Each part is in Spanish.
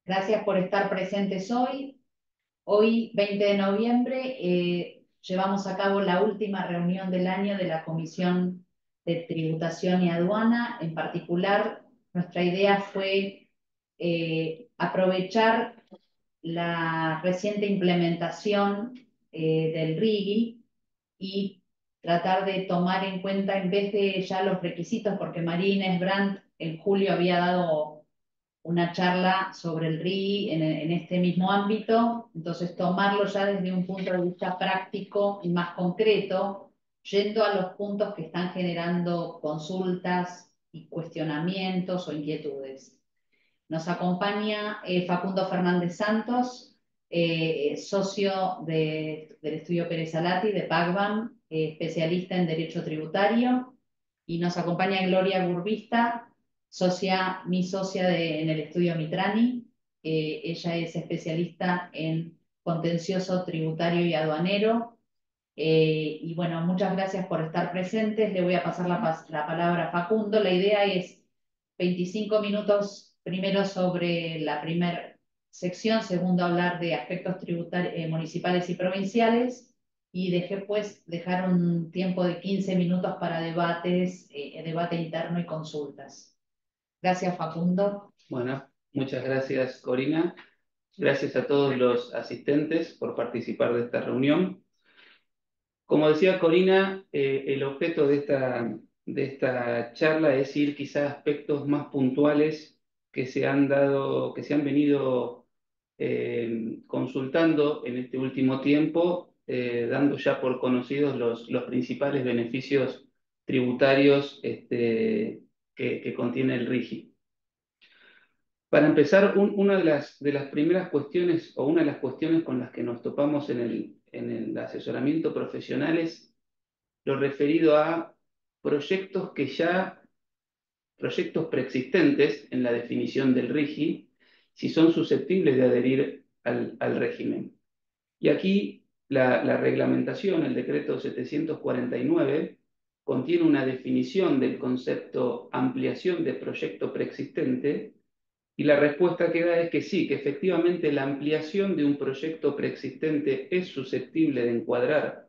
gracias por estar presentes hoy. Hoy, 20 de noviembre, llevamos a cabo la última reunión del año de la Comisión de Tributación y Aduana. En particular, nuestra idea fue aprovechar la reciente implementación del RIGI y tratar de tomar en cuenta, en vez de ya los requisitos, porque María Inés Brandt en julio había dado una charla sobre el RIGI en este mismo ámbito, entonces tomarlo ya desde un punto de vista práctico y más concreto, yendo a los puntos que están generando consultas y cuestionamientos o inquietudes. Nos acompaña Facundo Fernández Santos, socio del estudio Pérez Alati de PACBAM, especialista en Derecho Tributario, y nos acompaña Gloria Burbista, mi socia en el estudio Mitrani. Ella es especialista en contencioso tributario y aduanero. Y bueno, muchas gracias por estar presentes. Le voy a pasar la palabra a Facundo. La idea es 25 minutos primero sobre la primera sección, segundo hablar de aspectos tributarios, municipales y provinciales, y dejar un tiempo de 15 minutos para debate interno y consultas. Gracias, Facundo. Bueno, muchas gracias, Corina. Gracias a todos los asistentes por participar de esta reunión. Como decía Corina, el objeto de esta charla es ir quizá a aspectos más puntuales que se han venido consultando en este último tiempo, dando ya por conocidos los principales beneficios tributarios que contiene el RIGI. Para empezar, una de las primeras cuestiones o una de las cuestiones con las que nos topamos en el asesoramiento profesional es lo referido a proyectos proyectos preexistentes en la definición del RIGI, si son susceptibles de adherir al régimen. Y aquí la reglamentación, el decreto 749, contiene una definición del concepto ampliación de proyecto preexistente, y la respuesta que da es que sí, que efectivamente la ampliación de un proyecto preexistente es susceptible de encuadrar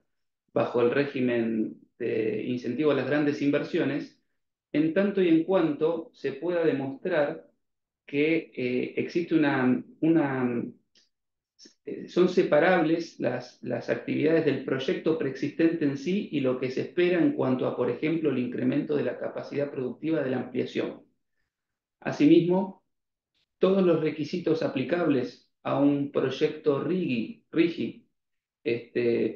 bajo el régimen de incentivo a las grandes inversiones, en tanto y en cuanto se pueda demostrar que existe son separables las actividades del proyecto preexistente en sí y lo que se espera en cuanto a, por ejemplo, el incremento de la capacidad productiva de la ampliación. Asimismo, todos los requisitos aplicables a un proyecto RIGI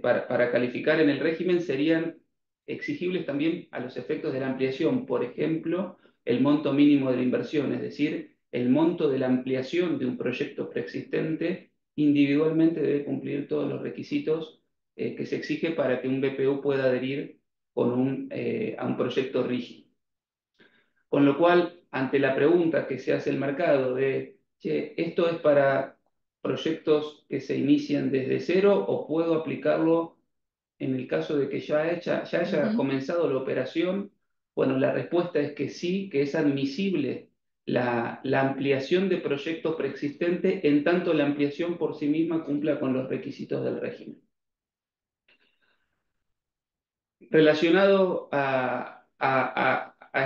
para calificar en el régimen serían exigibles también a los efectos de la ampliación. Por ejemplo, el monto mínimo de la inversión, es decir, el monto de la ampliación de un proyecto preexistente individualmente debe cumplir todos los requisitos que se exige para que un BPU pueda adherir a un proyecto RIGI. Con lo cual, ante la pregunta que se hace el mercado de, che, ¿esto es para proyectos que se inician desde cero o puedo aplicarlo en el caso de que ya haya comenzado la operación? Bueno, la respuesta es que sí, que es admisible la ampliación de proyectos preexistentes en tanto la ampliación por sí misma cumpla con los requisitos del régimen. Relacionado a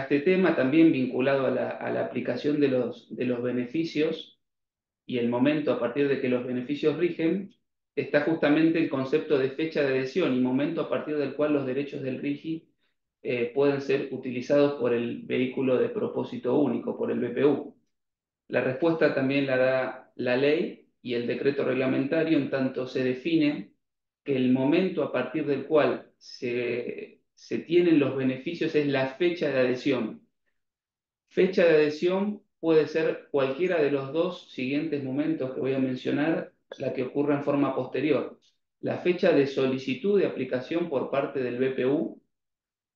este tema, también vinculado a la aplicación de los beneficios y el momento a partir de que los beneficios rigen, está justamente el concepto de fecha de adhesión y momento a partir del cual los derechos del RIGI pueden ser utilizados por el vehículo de propósito único, por el BPU. La respuesta también la da la ley y el decreto reglamentario, en tanto se define que el momento a partir del cual se tienen los beneficios es la fecha de adhesión. Fecha de adhesión puede ser cualquiera de los dos siguientes momentos que voy a mencionar, la que ocurra en forma posterior. La fecha de solicitud de aplicación por parte del BPU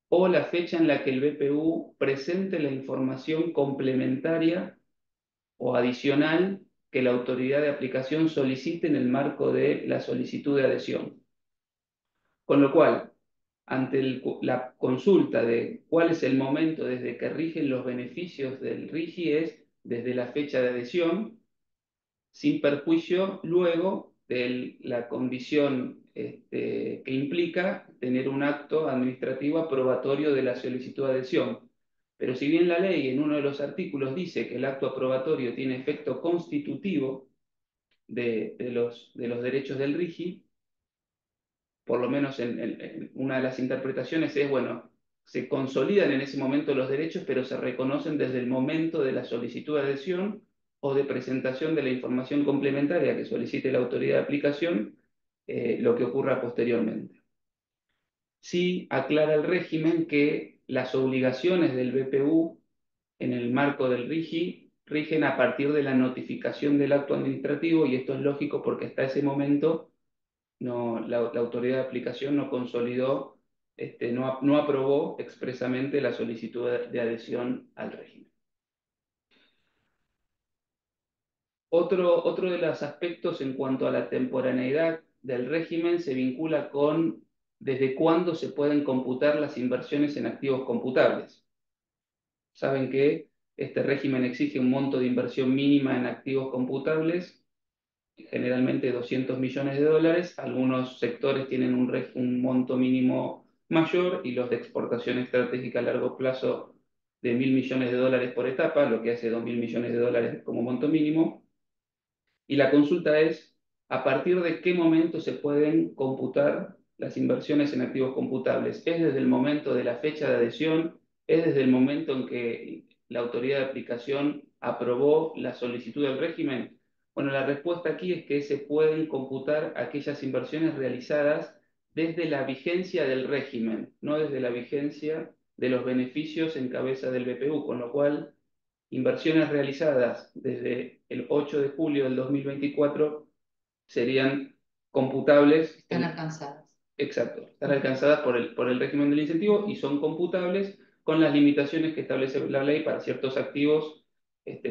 o la fecha en la que el BPU presente la información complementaria o adicional que la autoridad de aplicación solicite en el marco de la solicitud de adhesión. Con lo cual, ante la consulta de cuál es el momento desde que rigen los beneficios del RIGI es desde la fecha de adhesión, sin perjuicio luego de la condición que implica tener un acto administrativo aprobatorio de la solicitud de adhesión. Pero si bien la ley en uno de los artículos dice que el acto aprobatorio tiene efecto constitutivo de los derechos del RIGI, por lo menos en una de las interpretaciones es, bueno, se consolidan en ese momento los derechos, pero se reconocen desde el momento de la solicitud de adhesión o de presentación de la información complementaria que solicite la autoridad de aplicación, lo que ocurra posteriormente. Sí aclara el régimen que las obligaciones del BPU en el marco del RIGI rigen a partir de la notificación del acto administrativo, y esto es lógico porque hasta ese momento la autoridad de aplicación no consolidó, no aprobó expresamente la solicitud de adhesión al régimen. Otro de los aspectos en cuanto a la temporaneidad del régimen se vincula con desde cuándo se pueden computar las inversiones en activos computables. Saben que este régimen exige un monto de inversión mínima en activos computables, generalmente 200 millones de dólares. Algunos sectores tienen un monto mínimo mayor, y los de exportación estratégica a largo plazo de 1.000 millones de dólares por etapa, lo que hace 2.000 millones de dólares como monto mínimo. Y la consulta es, ¿a partir de qué momento se pueden computar las inversiones en activos computables? ¿Es desde el momento de la fecha de adhesión? ¿Es desde el momento en que la autoridad de aplicación aprobó la solicitud del régimen? Bueno, la respuesta aquí es que se pueden computar aquellas inversiones realizadas desde la vigencia del régimen, no desde la vigencia de los beneficios en cabeza del BPU, con lo cual inversiones realizadas desde el 8 de julio del 2024 serían computables. Están alcanzadas. Exacto, están alcanzadas por el régimen del incentivo y son computables con las limitaciones que establece la ley para ciertos activos,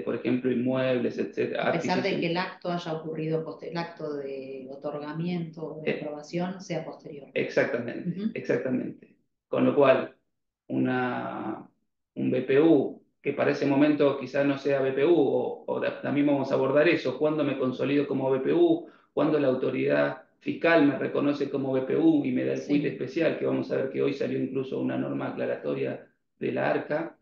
por ejemplo, inmuebles, etcétera. A pesar de que el acto haya ocurrido, el acto de otorgamiento o de aprobación sea posterior. Exactamente, exactamente. Con lo cual, un BPU que para ese momento quizás no sea BPU, o también vamos a abordar eso, cuándo me consolido como BPU, cuándo la autoridad fiscal me reconoce como BPU y me da el quit especial, que vamos a ver que hoy salió incluso una norma aclaratoria de la ARCA.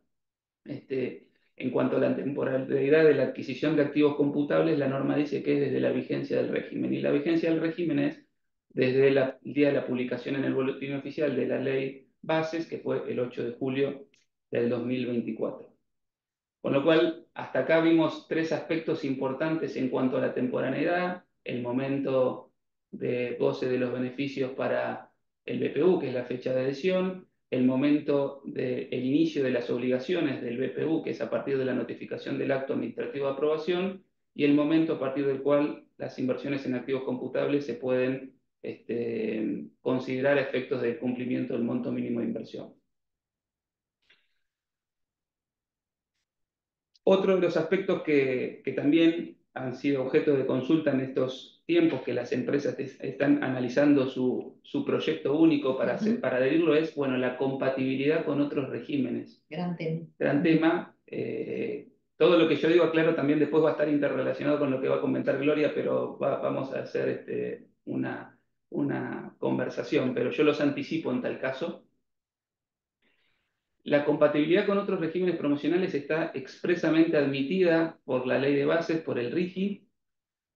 En cuanto a la temporalidad de la adquisición de activos computables, la norma dice que es desde la vigencia del régimen, y la vigencia del régimen es desde el día de la publicación en el boletín oficial de la ley Bases, que fue el 8 de julio del 2024. Con lo cual, hasta acá vimos tres aspectos importantes en cuanto a la temporaneidad: el momento de goce de los beneficios para el BPU, que es la fecha de adhesión; el momento del inicio de las obligaciones del BPU, que es a partir de la notificación del acto administrativo de aprobación; y el momento a partir del cual las inversiones en activos computables se pueden considerar a efectos del cumplimiento del monto mínimo de inversión. Otro de los aspectos que también han sido objeto de consulta en estos tiempos que las empresas están analizando su proyecto único para adherirlo es, bueno, la compatibilidad con otros regímenes. Gran tema. Gran tema. Todo lo que yo digo, claro, también después va a estar interrelacionado con lo que va a comentar Gloria, pero vamos a hacer una conversación, pero yo los anticipo en tal caso. La compatibilidad con otros regímenes promocionales está expresamente admitida por la ley de bases, por el RIGI,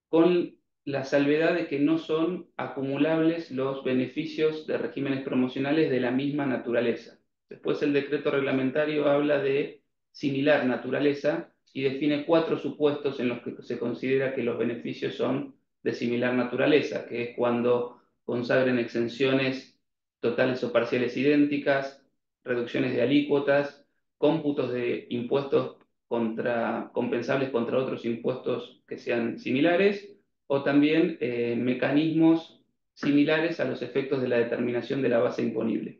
con la salvedad de que no son acumulables los beneficios de regímenes promocionales de la misma naturaleza. Después el decreto reglamentario habla de similar naturaleza y define 4 supuestos en los que se considera que los beneficios son de similar naturaleza, que es cuando consagren exenciones totales o parciales idénticas, reducciones de alícuotas, cómputos de impuestos compensables contra otros impuestos que sean similares, o también mecanismos similares a los efectos de la determinación de la base imponible.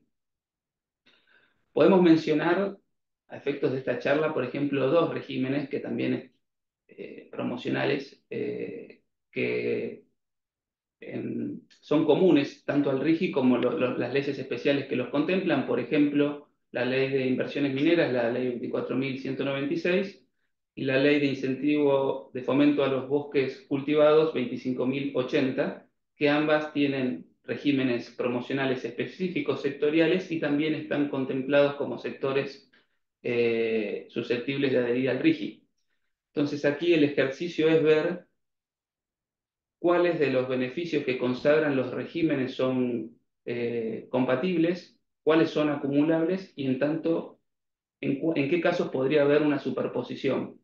Podemos mencionar, a efectos de esta charla, por ejemplo, 2 regímenes que también promocionales, que son comunes tanto al RIGI como las leyes especiales que los contemplan, por ejemplo, la Ley de Inversiones Mineras, la Ley 24.196, y la Ley de Incentivo de Fomento a los Bosques Cultivados 25.080, que ambas tienen regímenes promocionales específicos sectoriales y también están contemplados como sectores susceptibles de adherir al RIGI. Entonces aquí el ejercicio es ver cuáles de los beneficios que consagran los regímenes son compatibles, cuáles son acumulables y en tanto, en qué casos podría haber una superposición.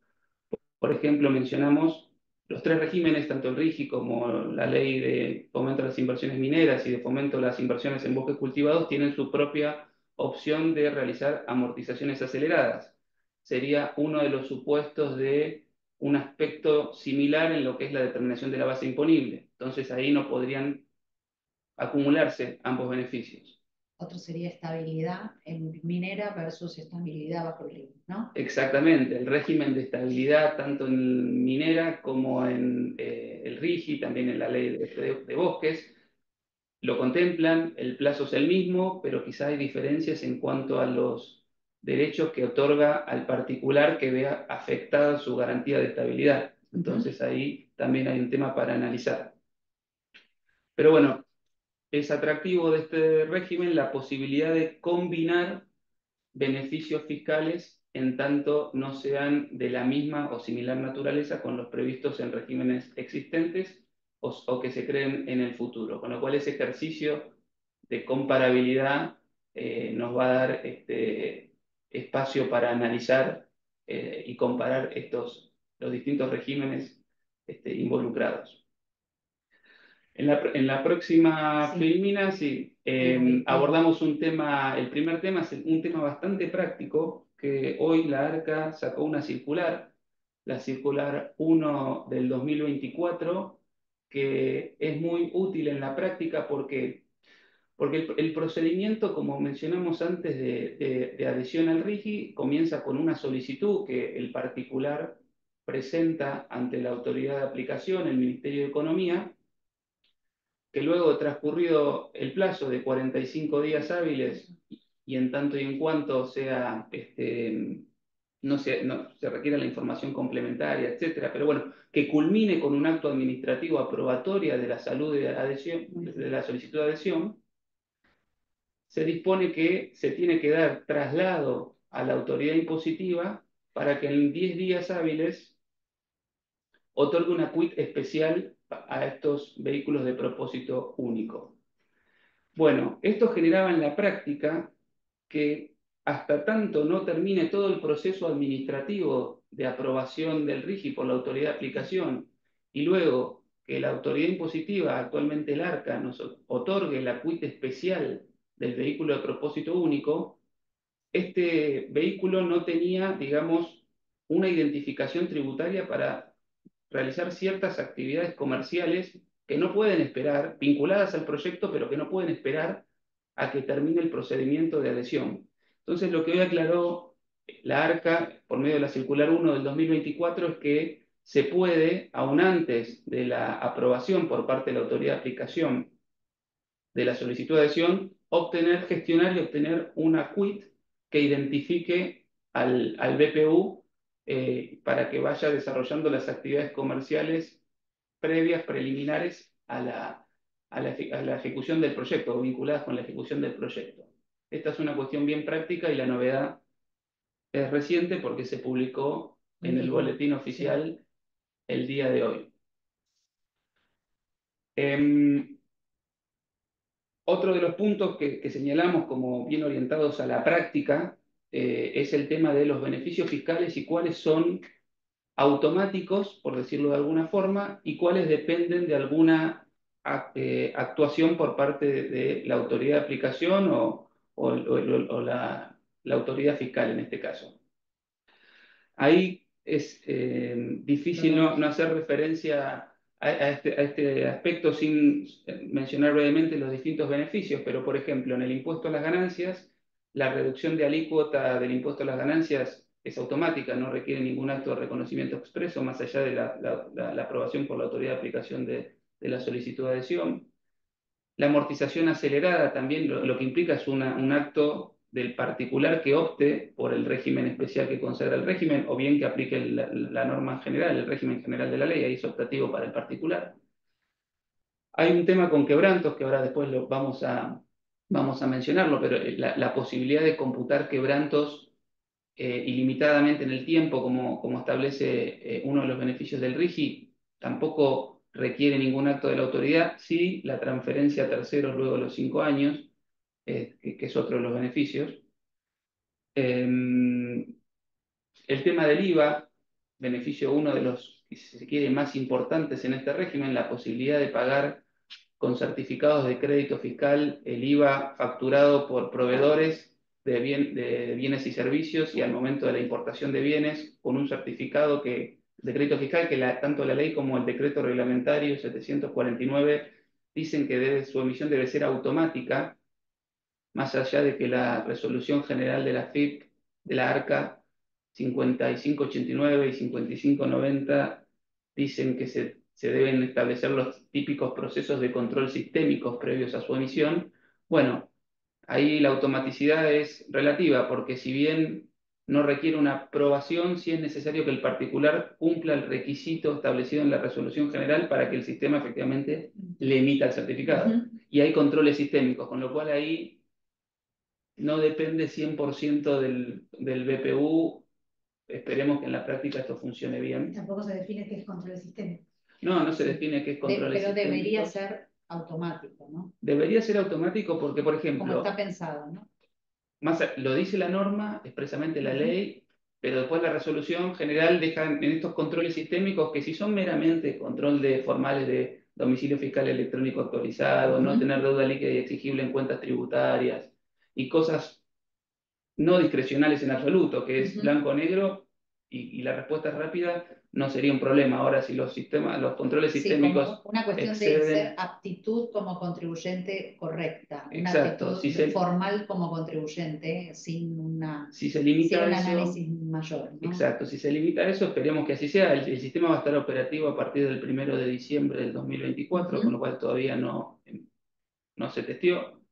Por ejemplo, mencionamos los tres regímenes, tanto el RIGI como la Ley de Fomento a las Inversiones Mineras y de Fomento a las Inversiones en Bosques Cultivados, tienen su propia opción de realizar amortizaciones aceleradas. Sería uno de los supuestos de un aspecto similar en lo que es la determinación de la base imponible. Entonces ahí no podrían acumularse ambos beneficios. Otro sería estabilidad en minera versus estabilidad bajo el río, ¿no? Exactamente, el régimen de estabilidad tanto en minera como en el RIGI, también en la ley de bosques, lo contemplan, el plazo es el mismo, pero quizá hay diferencias en cuanto a los derechos que otorga al particular que vea afectada su garantía de estabilidad. Entonces ahí también hay un tema para analizar. Pero bueno, es atractivo de este régimen la posibilidad de combinar beneficios fiscales en tanto no sean de la misma o similar naturaleza con los previstos en regímenes existentes o que se creen en el futuro. Con lo cual ese ejercicio de comparabilidad nos va a dar espacio para analizar y comparar los distintos regímenes involucrados. En la próxima Sí. filmina, sí, abordamos un tema, el primer tema es un tema bastante práctico, que hoy la ARCA sacó una circular, la circular 1 del 2024, que es muy útil en la práctica porque el procedimiento, como mencionamos antes, de adhesión al RIGI, comienza con una solicitud que el particular presenta ante la autoridad de aplicación, el Ministerio de Economía, que luego transcurrido el plazo de 45 días hábiles y en tanto y en cuanto sea, no se requiera la información complementaria, etcétera, pero bueno, que culmine con un acto administrativo aprobatoria de la salud de adhesión, de la solicitud de adhesión, se dispone que se tiene que dar traslado a la autoridad impositiva para que en 10 días hábiles otorgue una quit especial a estos vehículos de propósito único. Bueno, esto generaba en la práctica que hasta tanto no termine todo el proceso administrativo de aprobación del RIGI por la autoridad de aplicación y luego que la autoridad impositiva, actualmente el ARCA, nos otorgue la quit especial del vehículo de propósito único, este vehículo no tenía, digamos, una identificación tributaria para realizar ciertas actividades comerciales que no pueden esperar, vinculadas al proyecto, pero que no pueden esperar a que termine el procedimiento de adhesión. Entonces, lo que hoy aclaró la ARCA por medio de la circular 1 del 2024 es que se puede, aún antes de la aprobación por parte de la autoridad de aplicación de la solicitud de adhesión, gestionar y obtener una quit que identifique al BPU para que vaya desarrollando las actividades comerciales previas, preliminares a la ejecución del proyecto o vinculadas con la ejecución del proyecto. Esta es una cuestión bien práctica y la novedad es reciente porque se publicó en el boletín oficial el día de hoy. Otro de los puntos que señalamos como bien orientados a la práctica es el tema de los beneficios fiscales y cuáles son automáticos, por decirlo de alguna forma, y cuáles dependen de alguna actuación por parte de la autoridad de aplicación o la autoridad fiscal en este caso. Ahí es difícil no hacer referencia a este aspecto sin mencionar brevemente los distintos beneficios, pero por ejemplo, en el impuesto a las ganancias, la reducción de alícuota del impuesto a las ganancias es automática, no requiere ningún acto de reconocimiento expreso, más allá de la aprobación por la autoridad de aplicación de de la solicitud de adhesión. La amortización acelerada también lo que implica es un acto del particular que opte por el régimen especial que consagra el régimen, o bien que aplique la norma general, el régimen general de la ley, ahí es optativo para el particular. Hay un tema con quebrantos, que ahora después vamos a mencionarlo, pero la posibilidad de computar quebrantos ilimitadamente en el tiempo, como establece uno de los beneficios del RIGI, tampoco requiere ningún acto de la autoridad, sí la transferencia a terceros luego de los 5 años, que es otro de los beneficios. El tema del IVA, beneficio uno de los, si se quiere, más importantes en este régimen, la posibilidad de pagar con certificados de crédito fiscal el IVA facturado por proveedores de bienes y servicios y al momento de la importación de bienes con un certificado de crédito fiscal que tanto la ley como el decreto reglamentario 749 dicen que su emisión debe ser automática, más allá de que la resolución general de la FIP, de la ARCA 5589 y 5590 dicen que se deben establecer los típicos procesos de control sistémicos previos a su emisión. Bueno, ahí la automaticidad es relativa, porque si bien no requiere una aprobación, sí es necesario que el particular cumpla el requisito establecido en la resolución general para que el sistema efectivamente le emita el certificado. Y hay controles sistémicos, con lo cual ahí no depende 100% del BPU. Esperemos que en la práctica esto funcione bien. Tampoco se define qué es control sistémico. No se define qué es control Pero debería ser automático, ¿no? Debería ser automático porque, por Como ejemplo, está pensado, ¿no? lo dice la norma, expresamente la ley, pero después la resolución general deja en estos controles sistémicos que si son meramente control de formales de domicilio fiscal electrónico actualizado, no tener deuda líquida y exigible en cuentas tributarias y cosas no discrecionales en absoluto, que es blanco-negro y la respuesta es rápida, no sería un problema. Ahora, si los controles sistémicos como una cuestión de ser aptitud como contribuyente correcta, una exacto, actitud formal como contribuyente, sin si se limita un a eso, análisis mayor, ¿no? exacto, si se limita a eso, esperemos que así sea. El sistema va a estar operativo a partir del 1 de diciembre del 2024, con lo cual todavía no se testeó.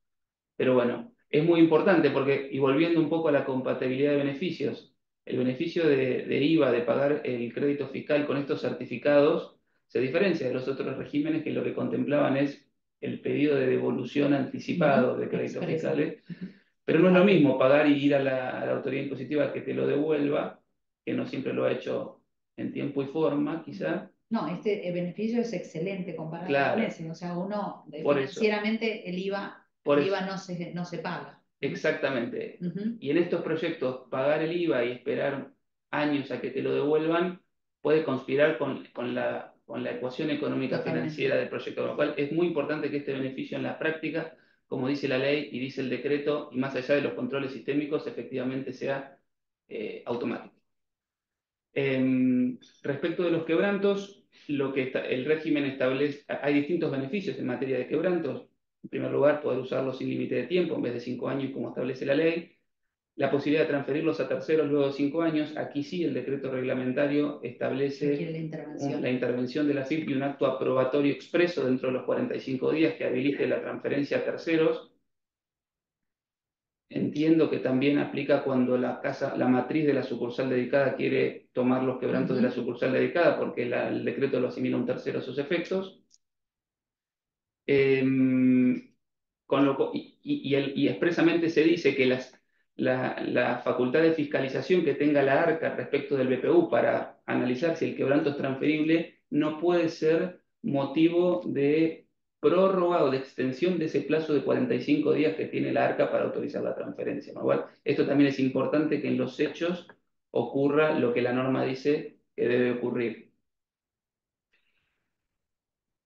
Pero bueno, es muy importante porque, y volviendo un poco a la compatibilidad de beneficios, el beneficio de IVA, de pagar el crédito fiscal con estos certificados, se diferencia de los otros regímenes que lo que contemplaban es el pedido de devolución anticipado de créditos fiscales. Pero no es lo mismo pagar y ir a la autoridad impositiva que te lo devuelva, que no siempre lo ha hecho en tiempo y forma, quizá. No, este beneficio es excelente comparado con ese. O sea, uno financieramente el IVA no se paga. Exactamente. Y en estos proyectos, pagar el IVA y esperar años a que te lo devuelvan puede conspirar con la ecuación económica financiera del proyecto. Con lo cual es muy importante que este beneficio en la práctica, como dice la ley y dice el decreto, y más allá de los controles sistémicos, efectivamente sea automático. Respecto de los quebrantos, el régimen establece, hay distintos beneficios en materia de quebrantos. En primer lugar, poder usarlos sin límite de tiempo, en vez de 5 años como establece la ley. La posibilidad de transferirlos a terceros luego de 5 años. Aquí sí, el decreto reglamentario establece la intervención de la FIP y un acto aprobatorio expreso dentro de los 45 días que habilite la transferencia a terceros. Entiendo que también aplica cuando la matriz de la sucursal dedicada quiere tomar los quebrantos de la sucursal dedicada, porque el decreto lo asimila a un tercero a sus efectos. Y expresamente se dice que la facultad de fiscalización que tenga la ARCA respecto del BPU para analizar si el quebranto es transferible no puede ser motivo de prórroga o de extensión de ese plazo de 45 días que tiene la ARCA para autorizar la transferencia. ¿No? Igual, esto también es importante que en los hechos ocurra lo que la norma dice que debe ocurrir.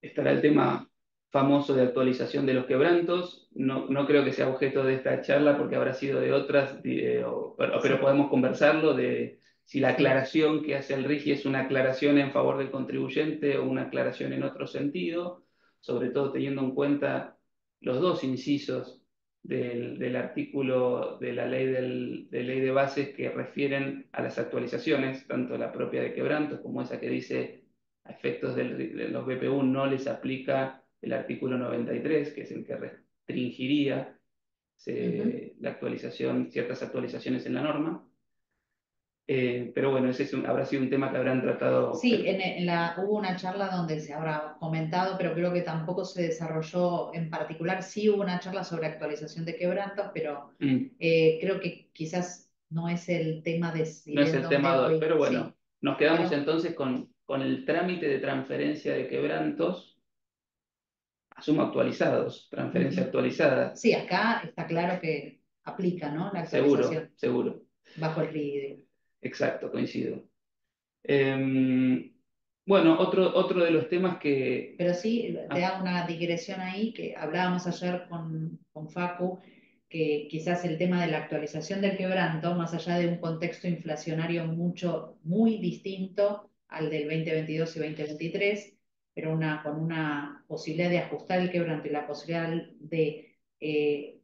Estará el tema famoso de actualización de los quebrantos. No creo que sea objeto de esta charla porque habrá sido de otras, pero podemos conversarlo de si la aclaración que hace el RIGI es una aclaración en favor del contribuyente o una aclaración en otro sentido, sobre todo teniendo en cuenta los dos incisos del artículo de la ley de bases que refieren a las actualizaciones, tanto la propia de quebrantos como esa que dice a efectos de los BPU no les aplica el artículo 93, que es el que restringiría la actualización, ciertas actualizaciones en la norma. Pero bueno, ese habrá sido un tema que habrán tratado. Sí, hubo una charla donde se habrá comentado, pero creo que tampoco se desarrolló en particular. Sí hubo una charla sobre actualización de quebrantos, pero creo que quizás no es el tema No es el decidendum de tema 2, hoy. pero bueno, Sí, nos quedamos pero entonces con el trámite de transferencia de quebrantos, asumo actualizados, transferencia ujú. actualizada, Sí, acá está claro que aplica, ¿no? La seguro, actualización seguro, bajo el RIGI. exacto, coincido. Bueno, otro de los temas que... Pero sí, te Ah, hago una digresión ahí, que hablábamos ayer con Facu, que quizás el tema de la actualización del quebranto, más allá de un contexto inflacionario muy distinto al del 2022 y 2023, pero con una posibilidad de ajustar el quebranto y la posibilidad de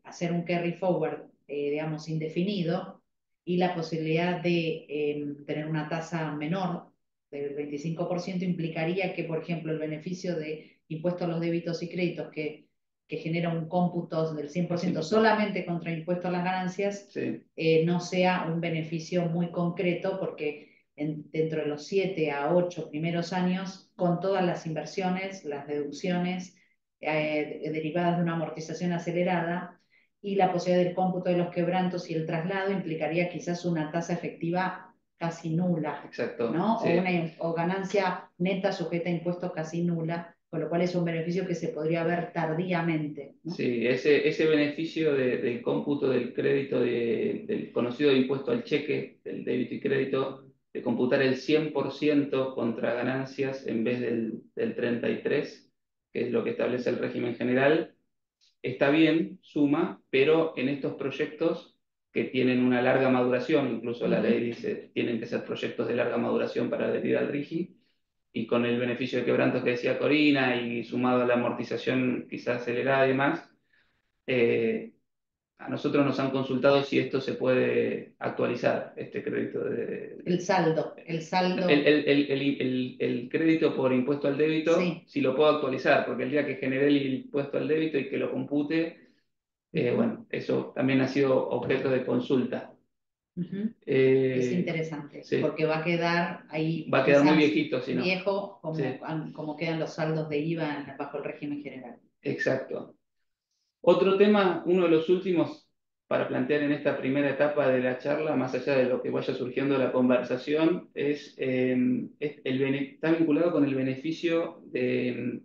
hacer un carry forward, digamos, indefinido, y la posibilidad de tener una tasa menor del 25% implicaría que, por ejemplo, el beneficio de impuesto a los débitos y créditos que genera un cómputo del 100% solamente contra impuesto a las ganancias, sí, no sea un beneficio muy concreto, porque dentro de los 7 a 8 primeros años, con todas las inversiones, las deducciones derivadas de una amortización acelerada y la posibilidad del cómputo de los quebrantos y el traslado, implicaría quizás una tasa efectiva casi nula, exacto, ¿no? sí. O ganancia neta sujeta a impuestos casi nula, con lo cual es un beneficio que se podría ver tardíamente, ¿no? Sí, ese beneficio del cómputo del crédito, del conocido impuesto al cheque, del débito y crédito, de computar el 100% contra ganancias en vez del 33%, que es lo que establece el régimen general, está bien, suma, pero en estos proyectos que tienen una larga maduración, incluso la ley dice tienen que ser proyectos de larga maduración para adherir al RIGI, y con el beneficio de quebrantos que decía Corina y sumado a la amortización quizás acelerada y demás, eh, a nosotros nos han consultado si esto se puede actualizar, este crédito El saldo, el crédito por impuesto al débito, sí. si lo puedo actualizar, porque el día que genere el impuesto al débito y que lo compute, bueno, eso también ha sido objeto de consulta. Es Eh, interesante, sí, porque va a quedar ahí va a quedar muy quizás viejito si no. viejo Sí, como quedan los saldos de IVA bajo el régimen general. exacto. Otro tema, uno de los últimos para plantear en esta primera etapa de la charla, más allá de lo que vaya surgiendo de la conversación, está vinculado con el beneficio de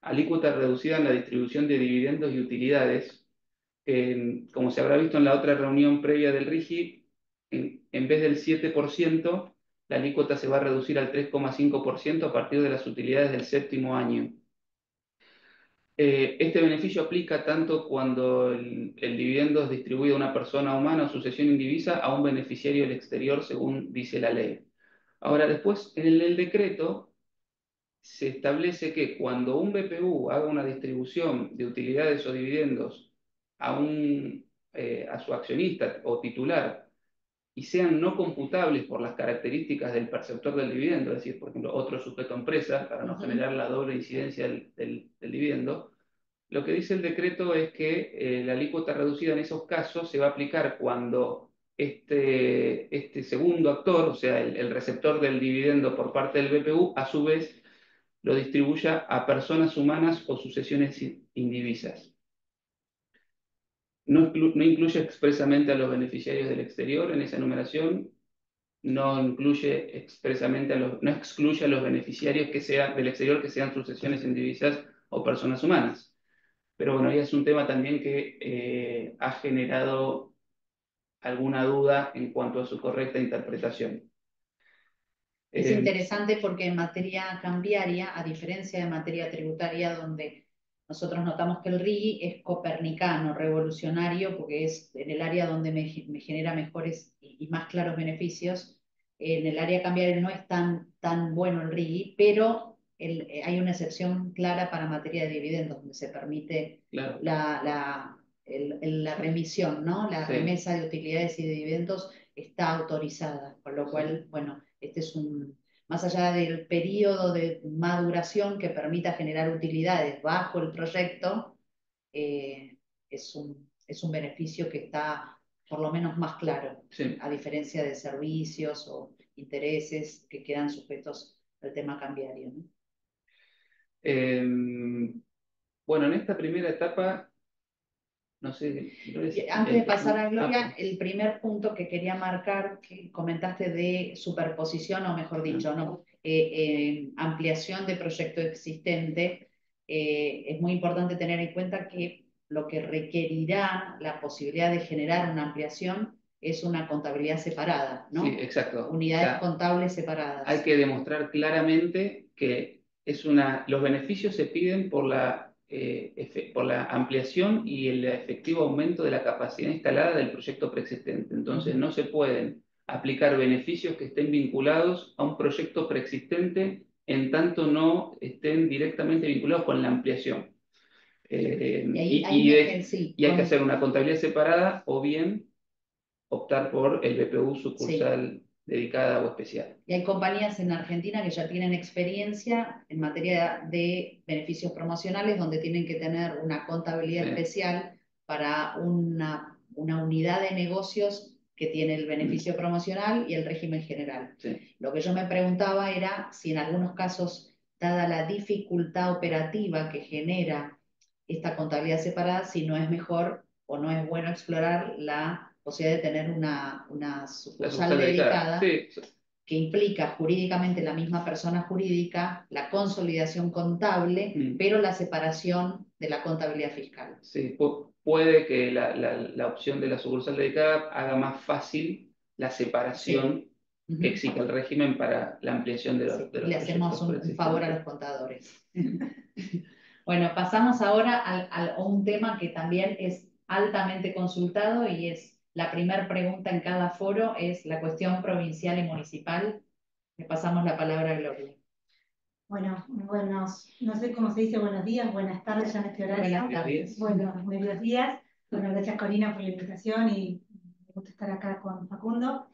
alícuota reducida en la distribución de dividendos y utilidades. Como se habrá visto en la otra reunión previa del RIGI, en vez del 7%, la alícuota se va a reducir al 3,5% a partir de las utilidades del séptimo año. Este beneficio aplica tanto cuando el dividendo es distribuido a una persona humana o sucesión indivisa a un beneficiario del exterior, según dice la ley. Ahora, después, en el decreto se establece que cuando un BPU haga una distribución de utilidades o dividendos a su accionista o titular y sean no computables por las características del perceptor del dividendo, es decir, por ejemplo, otro sujeto empresa, para no generar la doble incidencia del dividendo, lo que dice el decreto es que la alícuota reducida en esos casos se va a aplicar cuando este segundo actor, o sea, el receptor del dividendo por parte del BPU, a su vez lo distribuya a personas humanas o sucesiones indivisas. No incluye expresamente a los beneficiarios del exterior en esa enumeración, no incluye expresamente no excluye a los beneficiarios del exterior que sean sucesiones indivisas o personas humanas. Pero bueno, ya es un tema también que ha generado alguna duda en cuanto a su correcta interpretación. Es Eh, interesante porque en materia cambiaria, a diferencia de materia tributaria, donde nosotros notamos que el RIGI es copernicano, revolucionario, porque es en el área donde me genera mejores y más claros beneficios. En el área cambiaria no es tan bueno el RIGI, pero hay una excepción clara para materia de dividendos, donde se permite claro, la remisión, ¿no? La sí, remesa de utilidades y de dividendos está autorizada, con lo sí. cual, bueno, este es más allá del periodo de maduración que permita generar utilidades bajo el proyecto, es un beneficio que está por lo menos más claro, Sí. a diferencia de servicios o intereses que quedan sujetos al tema cambiario, ¿no? Bueno, en esta primera etapa, no sé, Antes de pasar a Gloria, el primer punto que quería marcar, que comentaste de superposición, o mejor dicho, ¿no? Ampliación de proyecto existente, es muy importante tener en cuenta que lo que requerirá la posibilidad de generar una ampliación es una contabilidad separada, ¿no? Sí, exacto. Unidades O sea, contables separadas. hay que demostrar claramente que los beneficios se piden por por la ampliación y el efectivo aumento de la capacidad instalada del proyecto preexistente. Entonces, no se pueden aplicar beneficios que estén vinculados a un proyecto preexistente en tanto no estén directamente vinculados con la ampliación. Y Hay que hacer una contabilidad separada o bien optar por el BPU Sí. sucursal dedicada o especial. Y hay compañías en Argentina que ya tienen experiencia en materia de beneficios promocionales, donde tienen que tener una contabilidad Sí. especial para una unidad de negocios que tiene el beneficio promocional y el régimen general. Sí. Lo que yo me preguntaba era si en algunos casos, dada la dificultad operativa que genera esta contabilidad separada, si no es mejor o no es bueno explorar la posibilidad de tener una sucursal dedicada. Sí. Que implica jurídicamente la misma persona jurídica, la consolidación contable, pero la separación de la contabilidad fiscal. Sí, puede que la opción de la sucursal dedicada haga más fácil la separación que exige el régimen para la ampliación de los Le hacemos un preexistentes. favor a los contadores. Bueno, pasamos ahora a un tema que también es altamente consultado y es la primera pregunta en cada foro, es la cuestión provincial y municipal. Le pasamos la palabra a Gloria. Bueno, no sé cómo se dice buenos días, buenas tardes ya en este horario. Buenas tardes. Bueno, buenos días. Bueno, gracias Corina por la invitación y me gusta estar acá con Facundo.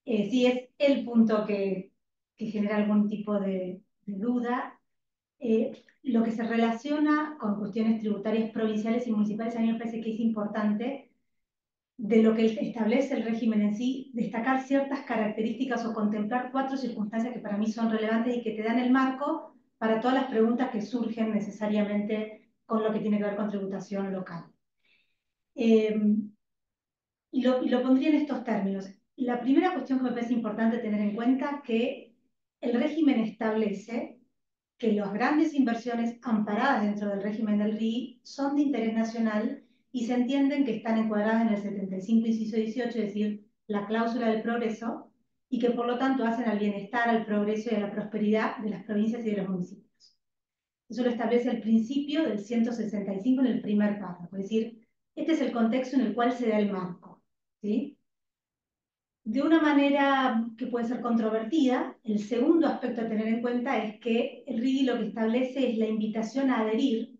Sí, es el punto que genera algún tipo de duda. Lo que se relaciona con cuestiones tributarias provinciales y municipales, a mí me parece que es importante de lo que establece el régimen en sí, destacar ciertas características o contemplar 4 circunstancias que para mí son relevantes y que te dan el marco para todas las preguntas que surgen necesariamente con lo que tiene que ver con tributación local. Y lo pondría en estos términos. La primera cuestión que me parece importante tener en cuenta es que el régimen establece que las grandes inversiones amparadas dentro del régimen del RI son de interés nacional y se entienden que están encuadradas en el 75, inciso 18, es decir, la cláusula del progreso, y que por lo tanto hacen al bienestar, al progreso y a la prosperidad de las provincias y de los municipios. Eso lo establece el principio del 165 en el primer párrafo, es decir, este es el contexto en el cual se da el marco, ¿sí? De una manera que puede ser controvertida, el segundo aspecto a tener en cuenta es que el RIGI lo que establece es la invitación a adherir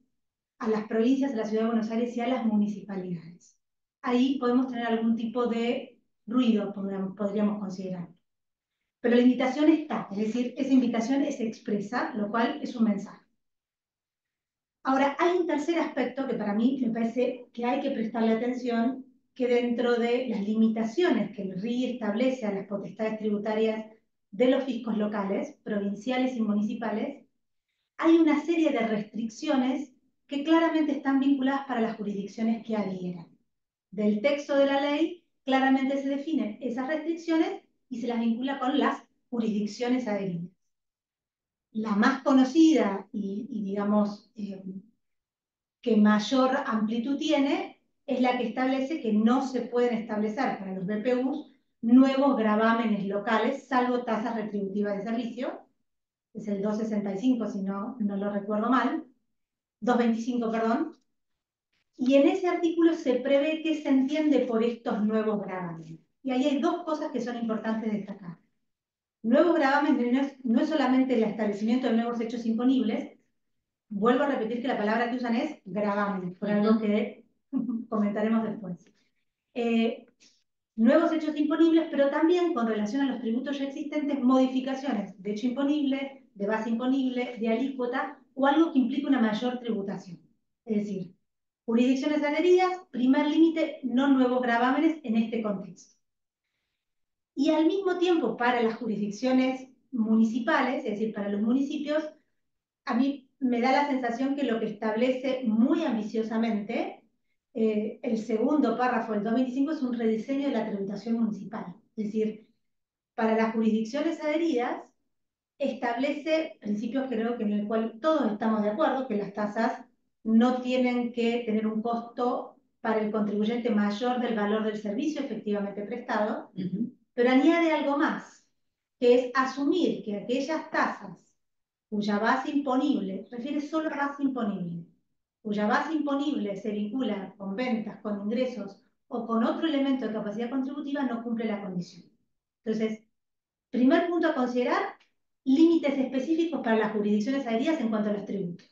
a las provincias, a la Ciudad de Buenos Aires y a las municipalidades. Ahí podemos tener algún tipo de ruido, podríamos considerar. Pero la invitación está, es decir, esa invitación es expresa, lo cual es un mensaje. Ahora, hay un tercer aspecto que para mí me parece que hay que prestarle atención, que dentro de las limitaciones que el RI establece a las potestades tributarias de los fiscos locales, provinciales y municipales, hay una serie de restricciones que claramente están vinculadas para las jurisdicciones que adhieran. Del texto de la ley claramente se definen esas restricciones y se las vincula con las jurisdicciones adheridas. La más conocida y digamos, que mayor amplitud tiene, es la que establece que no se pueden establecer para los BPUs nuevos gravámenes locales, salvo tasas retributivas de servicio, es el 265 si no lo recuerdo mal, 225, perdón, y en ese artículo se prevé que se entiende por estos nuevos gravámenes. Y ahí hay dos cosas que son importantes destacar. Nuevos gravámenes no es solamente el establecimiento de nuevos hechos imponibles, vuelvo a repetir que la palabra que usan es gravámenes, por algo que comentaremos después. nuevos hechos imponibles, pero también con relación a los tributos ya existentes, modificaciones de hecho imponible, de base imponible, de alícuota o algo que implique una mayor tributación. Es decir, jurisdicciones adheridas, primer límite, no nuevos gravámenes en este contexto. Y al mismo tiempo, para las jurisdicciones municipales, es decir, para los municipios, a mí me da la sensación que lo que establece muy ambiciosamente el segundo párrafo del 2025 es un rediseño de la tributación municipal. Es decir, para las jurisdicciones adheridas, establece principios creo que en el cual todos estamos de acuerdo, que las tasas no tienen que tener un costo para el contribuyente mayor del valor del servicio efectivamente prestado, pero añade algo más, que es asumir que aquellas tasas cuya base imponible, refiere solo a base imponible, cuya base imponible se vincula con ventas, con ingresos o con otro elemento de capacidad contributiva, no cumple la condición. Entonces, primer punto a considerar, límites específicos para las jurisdicciones adheridas en cuanto a los tributos.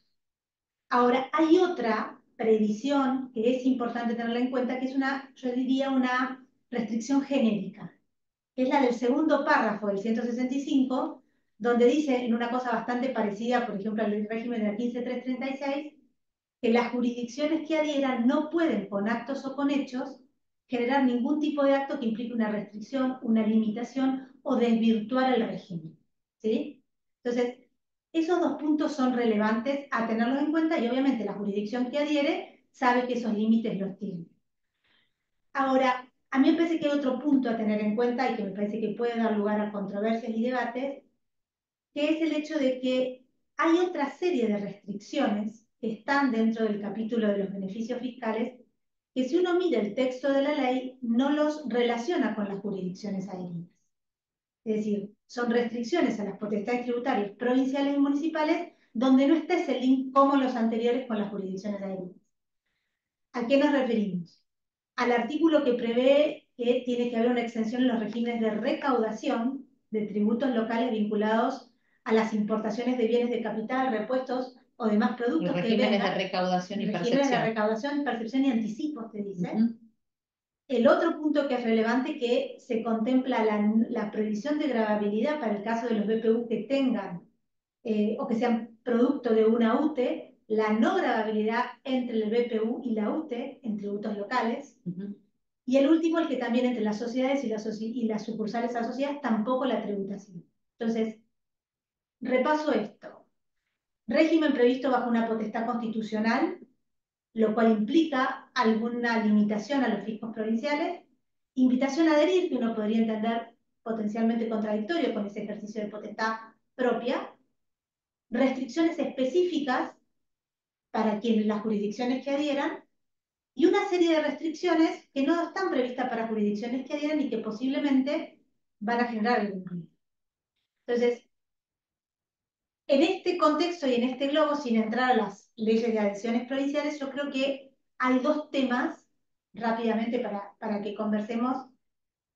Ahora, hay otra previsión que es importante tenerla en cuenta, que es una, yo diría, una restricción genérica, que es la del segundo párrafo del 165, donde dice en una cosa bastante parecida, por ejemplo, al régimen de la 15336, que las jurisdicciones que adhieran no pueden, con actos o con hechos, generar ningún tipo de acto que implique una restricción, una limitación o desvirtuar el régimen. ¿Sí? Entonces, esos dos puntos son relevantes a tenerlos en cuenta y obviamente la jurisdicción que adhiere sabe que esos límites los tiene. Ahora, a mí me parece que hay otro punto a tener en cuenta y que me parece que puede dar lugar a controversias y debates, que es el hecho de que hay otra serie de restricciones que están dentro del capítulo de los beneficios fiscales, que si uno mira el texto de la ley, no los relaciona con las jurisdicciones adheridas. Es decir, son restricciones a las potestades tributarias provinciales y municipales, donde no está ese link como los anteriores con las jurisdicciones adheridas. ¿A qué nos referimos? Al artículo que prevé que tiene que haber una exención en los regímenes de recaudación de tributos locales vinculados a las importaciones de bienes de capital, repuestos o demás productos Los que regímenes vendan. de recaudación y Regímenes de percepción. recaudación, percepción y anticipos, te dice. El otro punto que es relevante, que se contempla la prohibición de gravabilidad para el caso de los BPU que tengan o que sean producto de una UTE, la no gravabilidad entre el BPU y la UTE en tributos locales. Y el último, el que también entre las sociedades y las sucursales asociadas, tampoco la tributación. Entonces, repaso esto. Régimen previsto bajo una potestad constitucional, lo cual implica alguna limitación a los fiscos provinciales, invitación a adherir, que uno podría entender potencialmente contradictorio con ese ejercicio de potestad propia, restricciones específicas para quienes las jurisdicciones que adhieran, y una serie de restricciones que no están previstas para jurisdicciones que adhieran y que posiblemente van a generar algún ruido. Entonces, en este contexto y en este globo, sin entrar a las leyes de adhesiones provinciales, yo creo que hay dos temas, rápidamente para que conversemos,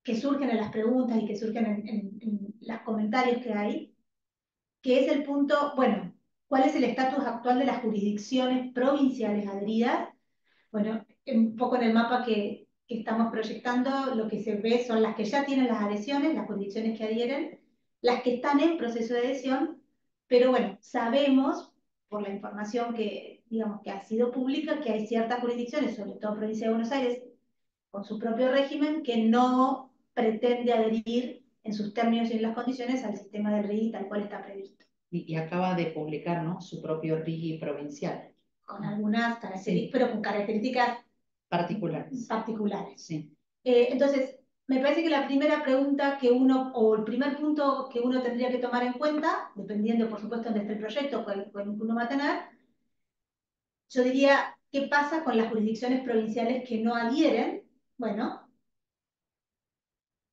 que surgen en las preguntas y que surgen en los comentarios que hay, que es el punto, bueno, ¿cuál es el estatus actual de las jurisdicciones provinciales adheridas? Bueno, un poco en el mapa que estamos proyectando, lo que se ve son las que ya tienen las adhesiones, las jurisdicciones que adhieren, las que están en proceso de adhesión, pero bueno, sabemos, por la información que, digamos, que ha sido pública, que hay ciertas jurisdicciones, sobre todo Provincia de Buenos Aires, con su propio régimen, que no pretende adherir en sus términos y en las condiciones al sistema del RIGI tal cual está previsto. Y acaba de publicar, ¿no?, su propio RIGI provincial. Con algunas características, Sí. pero con características particulares. Sí. Entonces, me parece que la primera pregunta que uno, o el primer punto que uno tendría que tomar en cuenta, dependiendo por supuesto de dónde esté el proyecto, cuál uno va a tener, yo diría, ¿qué pasa con las jurisdicciones provinciales que no adhieren? Bueno,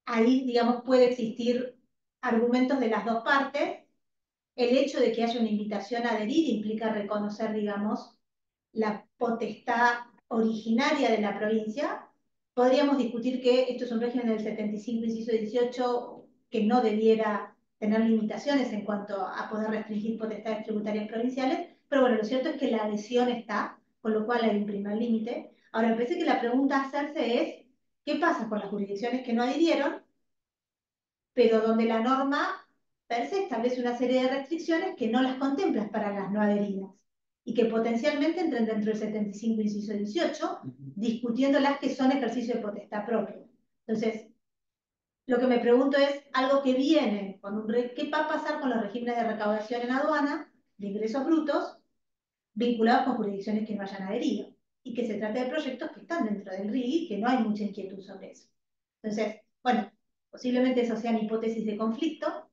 ahí, digamos, puede existir argumentos de las dos partes. El hecho de que haya una invitación a adherir implica reconocer, digamos, la potestad originaria de la provincia. Podríamos discutir que esto es un régimen del 75, inciso 18, que no debiera tener limitaciones en cuanto a poder restringir potestades tributarias provinciales, pero bueno, lo cierto es que la adhesión está, con lo cual hay un primer límite. Ahora, me parece que la pregunta a hacerse es, ¿Qué pasa con las jurisdicciones que no adhirieron, pero donde la norma per se establece una serie de restricciones que no las contempla para las no adheridas y que potencialmente entran dentro del 75 inciso 18, discutiendo las que son ejercicio de potestad propia? Entonces, lo que me pregunto es algo que viene con ¿qué va a pasar con los regímenes de recaudación en aduana de ingresos brutos vinculados con jurisdicciones que no hayan adherido? Y que se trata de proyectos que están dentro del RIGI, que no hay mucha inquietud sobre eso. Entonces, bueno, posiblemente eso sean hipótesis de conflicto.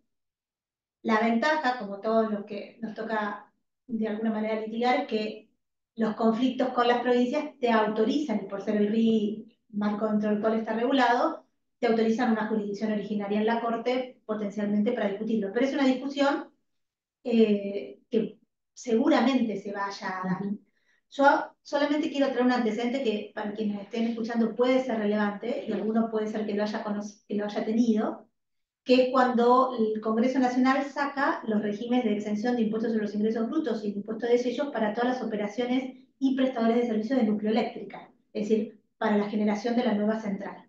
La ventaja, como todos los que nos toca de alguna manera litigar, es que los conflictos con las provincias te autorizan, y por ser el RIGI marco dentro del cual está regulado, te autorizan una jurisdicción originaria en la Corte potencialmente para discutirlo. Pero es una discusión que seguramente se vaya a dar. Yo solamente quiero traer un antecedente que para quienes estén escuchando puede ser relevante, y alguno puede ser que lo haya tenido, que es cuando el Congreso Nacional saca los regímenes de exención de impuestos sobre los ingresos brutos y de impuestos de sellos para todas las operaciones y prestadores de servicios de nucleoeléctrica, es decir, para la generación de la nueva central.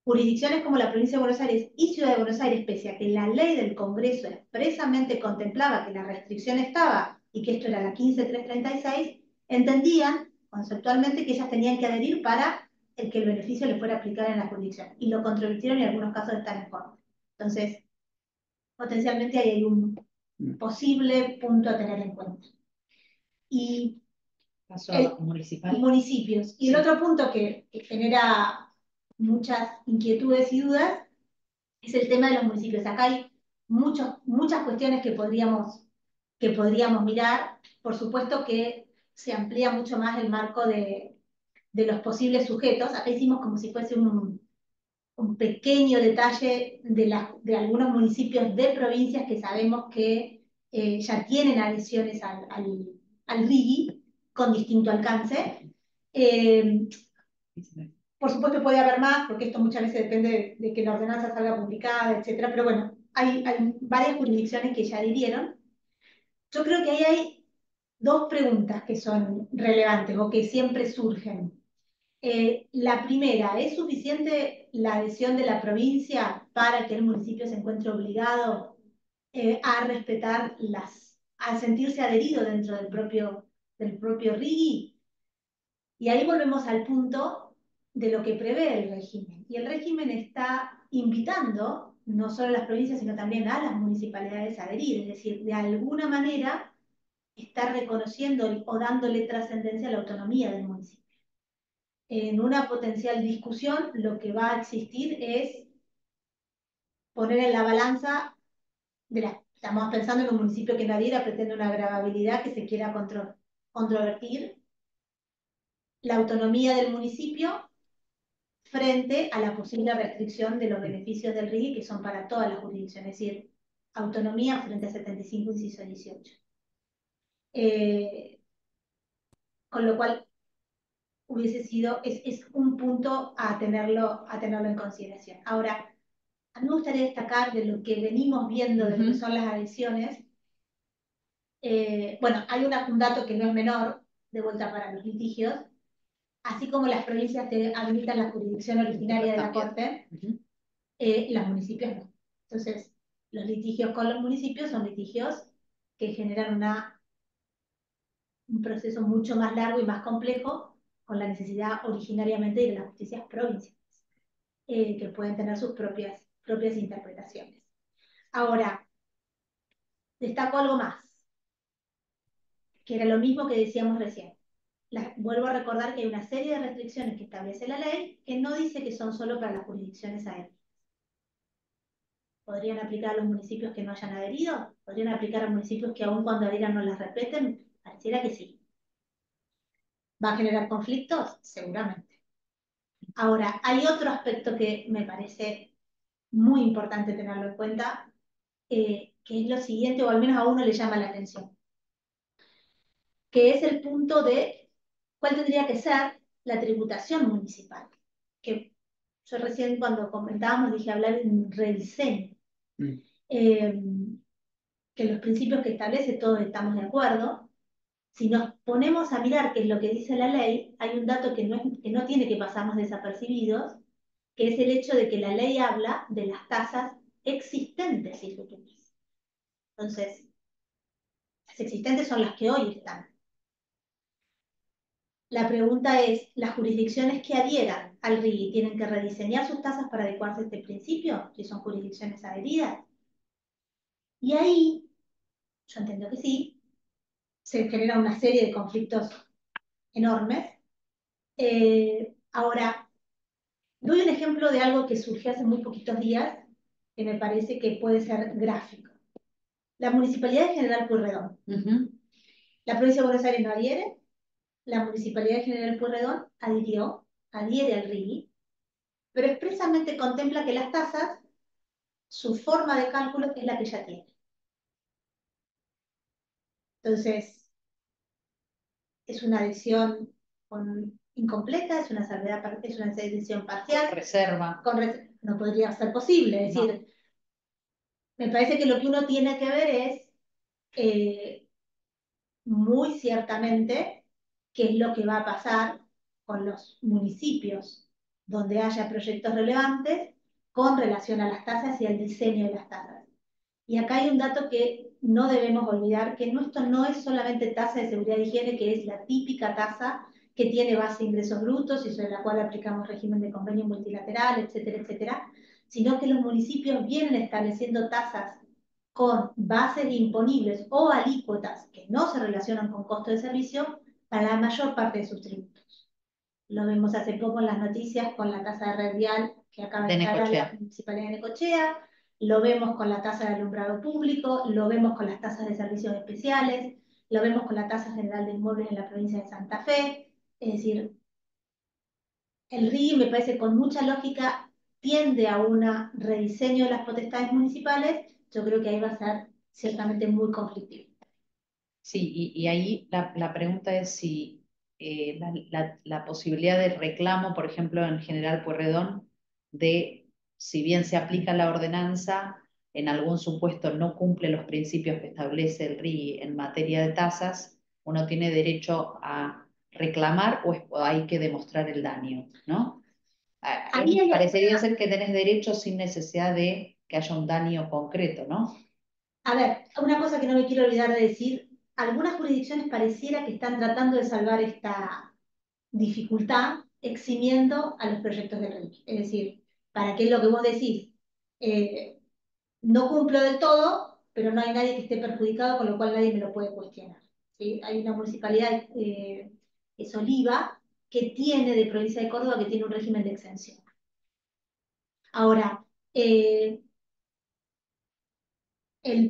Jurisdicciones como la provincia de Buenos Aires y Ciudad de Buenos Aires, pese a que la ley del Congreso expresamente contemplaba que la restricción estaba y que esto era la 15336, entendían conceptualmente que ellas tenían que adherir para que el beneficio le fuera a aplicar en la jurisdicción. Y lo controvirtieron y en algunos casos están en contra. Entonces, potencialmente ahí hay un posible punto a tener en cuenta. Y Caso municipal. Municipios. Y el otro punto que genera muchas inquietudes y dudas es el tema de los municipios. Acá hay muchas cuestiones que podríamos mirar. Por supuesto que se amplía mucho más el marco de los posibles sujetos. Acá hicimos como si fuese un pequeño detalle de algunos municipios de provincias que sabemos que ya tienen adhesiones al RIGI con distinto alcance. Por supuesto puede haber más, porque esto muchas veces depende de que la ordenanza salga publicada, etcétera, pero bueno, hay varias jurisdicciones que ya adhirieron. Yo creo que ahí hay dos preguntas que son relevantes o que siempre surgen. La primera, ¿es suficiente la adhesión de la provincia para que el municipio se encuentre obligado a respetar a sentirse adherido dentro del propio RIGI? Y ahí volvemos al punto de lo que prevé el régimen. Y el régimen está invitando no solo a las provincias, sino también a las municipalidades a adherir. Es decir, de alguna manera está reconociendo o dándole trascendencia a la autonomía del municipio. En una potencial discusión, lo que va a existir es poner en la balanza estamos pensando en un municipio que no adhiera, pretende una gravabilidad que se quiera controvertir, la autonomía del municipio frente a la posible restricción de los beneficios del RIGI, que son para todas las jurisdicciones, es decir, autonomía frente a 75 inciso 18. Con lo cual hubiese sido, es un punto a tenerlo en consideración. Ahora, a mí me gustaría destacar de lo que venimos viendo de lo que son las adhesiones. Bueno, hay un dato que no es menor, de vuelta para los litigios. Así como las provincias te habilitan la jurisdicción originaria de la Corte, los municipios no. Entonces, los litigios con los municipios son litigios que generan un proceso mucho más largo y más complejo, con la necesidad originariamente de las justicias provinciales, que pueden tener sus propias interpretaciones. Ahora, destaco algo más, que era lo mismo que decíamos recién. Vuelvo a recordar que hay una serie de restricciones que establece la ley que no dice que son solo para las jurisdicciones aéreas. ¿Podrían aplicar a los municipios que no hayan adherido? ¿Podrían aplicar a municipios que aún cuando adhieran no las respeten? Pareciera que sí. ¿Va a generar conflictos? Seguramente. Ahora, hay otro aspecto que me parece muy importante tenerlo en cuenta, que es lo siguiente, o al menos a uno le llama la atención, que es el punto de cuál tendría que ser la tributación municipal. Que yo recién cuando comentábamos dije hablar de un rediseño. Que los principios que establece todos estamos de acuerdo, Si nos ponemos a mirar qué es lo que dice la ley, hay un dato que no tiene que pasarnos desapercibidos, que es el hecho de que la ley habla de las tasas existentes y futuras. Entonces, las existentes son las que hoy están. La pregunta es, ¿las jurisdicciones que adhieran al RIGI tienen que rediseñar sus tasas para adecuarse a este principio? Si son jurisdicciones adheridas. Y ahí, yo entiendo que sí, se genera una serie de conflictos enormes. Ahora, doy un ejemplo de algo que surgió hace muy poquitos días, que me parece que puede ser gráfico. La Municipalidad de General Pueyrredón. La Provincia de Buenos Aires no adhiere, la Municipalidad de General Pueyrredón adhiere al RIGI, pero expresamente contempla que las tasas, su forma de cálculo es la que ya tiene. Entonces, es una adhesión incompleta, es una salvedad, es una adhesión parcial. Reserva. No podría ser posible, es decir, me parece que lo que uno tiene que ver es muy ciertamente qué es lo que va a pasar con los municipios donde haya proyectos relevantes con relación a las tasas y al diseño de las tasas. Y acá hay un dato que no debemos olvidar, que esto no es solamente tasa de seguridad y higiene, que es la típica tasa que tiene base de ingresos brutos y sobre la cual aplicamos régimen de convenio multilateral, etcétera, etcétera, sino que los municipios vienen estableciendo tasas con bases imponibles o alícuotas que no se relacionan con costo de servicio para la mayor parte de sus tributos. Lo vemos hace poco en las noticias con la tasa de red vial que acaba de instalar la Municipalidad de Necochea, lo vemos con la tasa de alumbrado público, lo vemos con las tasas de servicios especiales, lo vemos con la tasa general de inmuebles en la provincia de Santa Fe. Es decir, el RIGI me parece con mucha lógica tiende a un rediseño de las potestades municipales. Yo creo que ahí va a ser ciertamente muy conflictivo. Sí, y ahí la pregunta es si la posibilidad de reclamo, por ejemplo, en General Pueyrredón, de si bien se aplica la ordenanza, en algún supuesto no cumple los principios que establece el RIGI en materia de tasas, uno tiene derecho a reclamar o hay que demostrar el daño, ¿no? Parecería ser que tenés derecho sin necesidad de que haya un daño concreto, ¿no? A ver, una cosa que no me quiero olvidar de decir, algunas jurisdicciones pareciera que están tratando de salvar esta dificultad eximiendo a los proyectos de ley. Es decir, para qué es lo que vos decís, no cumplo del todo, pero no hay nadie que esté perjudicado, con lo cual nadie me lo puede cuestionar. ¿Sí? Hay una municipalidad, es Oliva, que tiene de provincia de Córdoba, que tiene un régimen de exención. Ahora, el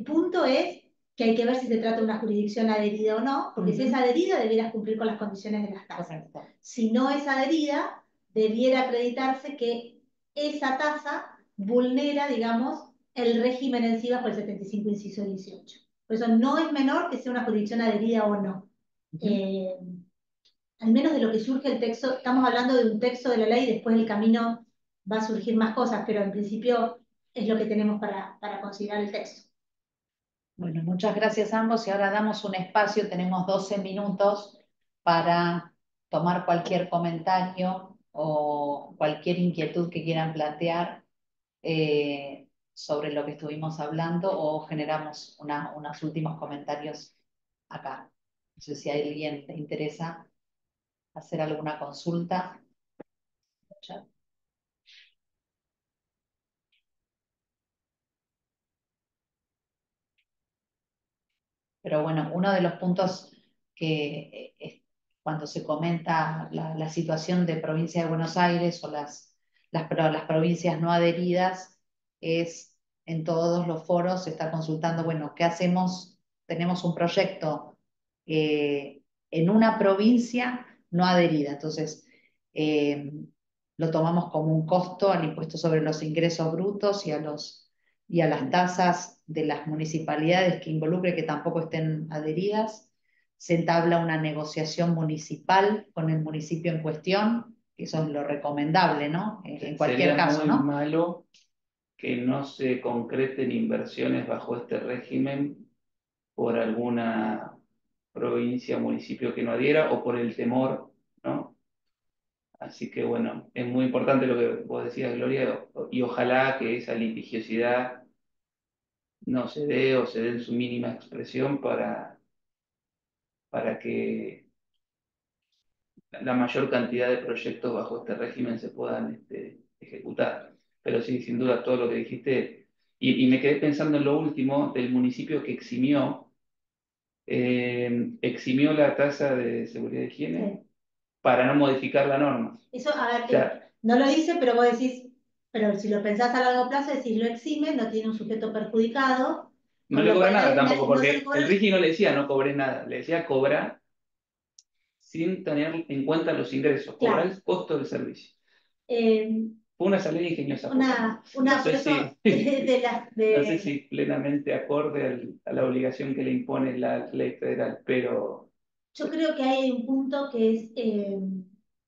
punto es que hay que ver si se trata de una jurisdicción adherida o no, porque si es adherida debiera cumplir con las condiciones de las tasas. Si no es adherida, debiera acreditarse que esa tasa vulnera, digamos, el régimen en sí bajo el 75 inciso 18. Por eso no es menor que sea una jurisdicción adherida o no. Al menos de lo que surge el texto, estamos hablando de un texto de la ley, después del camino va a surgir más cosas, pero en principio es lo que tenemos para considerar el texto. Bueno, muchas gracias a ambos y ahora damos un espacio, tenemos 12 minutos para tomar cualquier comentario o cualquier inquietud que quieran plantear sobre lo que estuvimos hablando o generamos unos últimos comentarios acá. No sé si a alguien le interesa hacer alguna consulta. Pero bueno, uno de los puntos que cuando se comenta la situación de provincia de Buenos Aires o las provincias no adheridas, es en todos los foros se está consultando, bueno, ¿qué hacemos? Tenemos un proyecto en una provincia no adherida, entonces lo tomamos como un costo al impuesto sobre los ingresos brutos y a las tasas de las municipalidades que involucre que tampoco estén adheridas. Se entabla una negociación municipal con el municipio en cuestión, que eso es lo recomendable, ¿no? En cualquier caso, sería muy ¿no? malo que no se concreten inversiones bajo este régimen por alguna provincia o municipio que no adhiera o por el temor, ¿no? Así que bueno, es muy importante lo que vos decías, Gloria, y ojalá que esa litigiosidad no se dé o se dé en su mínima expresión para que la mayor cantidad de proyectos bajo este régimen se puedan ejecutar. Pero sí, sin duda, todo lo que dijiste, y me quedé pensando en lo último del municipio que eximió la tasa de seguridad de higiene Sí. para no modificar la norma. Eso, a ver, O sea, no lo dice, pero vos decís, pero si lo pensás a largo plazo, decís, lo exime, no tiene un sujeto perjudicado, no con le lo cobra cual nada tampoco, no se le porque cobra. el RIGI no le decía no cobré nada, le decía cobrar sin tener en cuenta los ingresos, cobrar Claro. el costo del servicio. Eh, Fue una salida ingeniosa, por lo menos. No por sé eso, si, no sé de, si plenamente acorde a la obligación que le impone la ley federal, pero yo creo que hay un punto que es,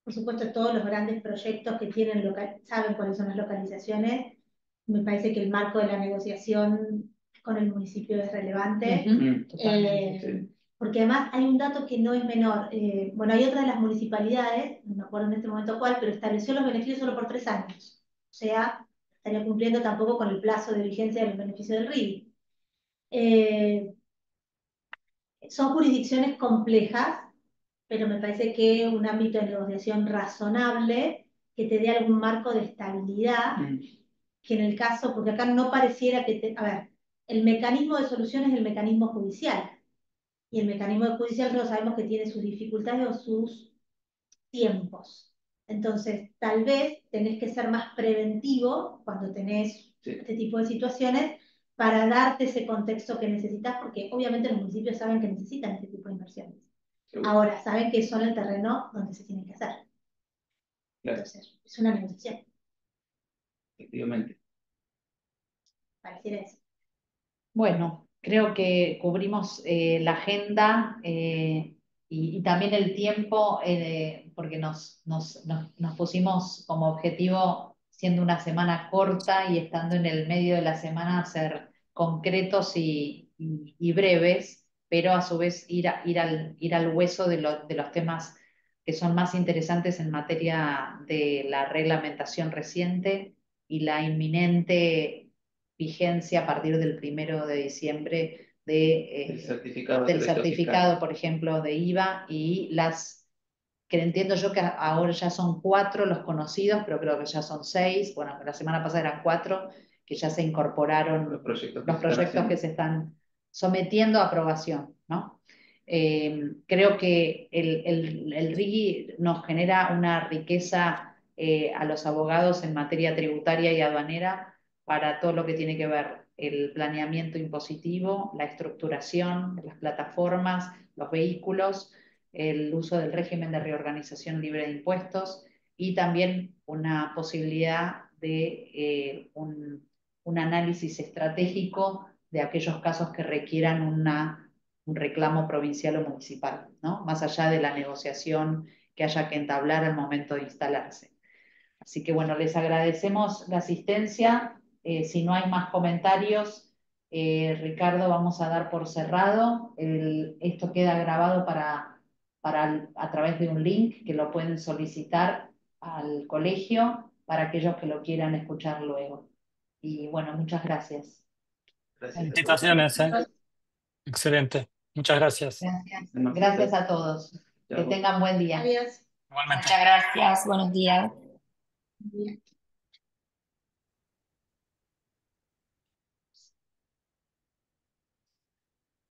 por supuesto, todos los grandes proyectos que tienen saben cuáles son las localizaciones. Me parece que el marco de la negociación con el municipio es relevante. sí. Porque además hay un dato que no es menor. Bueno, hay otra de las municipalidades, no me acuerdo en este momento cuál, pero estableció los beneficios solo por 3 años. O sea, estaría cumpliendo tampoco con el plazo de vigencia de los beneficios del RIB. Son jurisdicciones complejas, pero me parece que un ámbito de negociación razonable que te dé algún marco de estabilidad, que en el caso, porque acá no pareciera que a ver, el mecanismo de solución es el mecanismo judicial, y el mecanismo judicial todos sabemos que tiene sus dificultades o sus tiempos. Entonces, tal vez tenés que ser más preventivo cuando tenés este tipo de situaciones para darte ese contexto que necesitas, porque obviamente los municipios saben que necesitan este tipo de inversiones. Ahora, saben que son el terreno donde se tienen que hacer. Claro. Entonces, es una negociación. Efectivamente. Pareciera eso. Bueno, creo que cubrimos la agenda y también el tiempo, porque nos pusimos como objetivo, siendo una semana corta y estando en el medio de la semana, ser concretos y breves, pero a su vez ir al hueso de los temas que son más interesantes en materia de la reglamentación reciente y la inminente vigencia a partir del 1 de diciembre El certificado de del crédito certificado, fiscal. por ejemplo, de IVA y que entiendo yo que ahora ya son 4 los conocidos, pero creo que ya son 6. Bueno, la semana pasada eran 4 que ya se incorporaron Los proyectos que se están sometiendo a aprobación, ¿no? Creo que el RIGI nos genera una riqueza a los abogados en materia tributaria y aduanera para todo lo que tiene que ver el planeamiento impositivo, la estructuración de las plataformas, los vehículos, el uso del régimen de reorganización libre de impuestos y también una posibilidad de un análisis estratégico de aquellos casos que requieran un reclamo provincial o municipal, ¿no? Más allá de la negociación que haya que entablar al momento de instalarse. Así que bueno, les agradecemos la asistencia. Si no hay más comentarios, Ricardo, vamos a dar por cerrado. Esto queda grabado a través de un link que lo pueden solicitar al colegio para aquellos que lo quieran escuchar luego. Y bueno, muchas gracias. Gracias a todos. Felicitaciones, ¿eh? Excelente. Muchas gracias. Gracias. Gracias a todos. Que Chao. tengan buen día. Adiós. Igualmente. Muchas gracias, buenos días. Bien.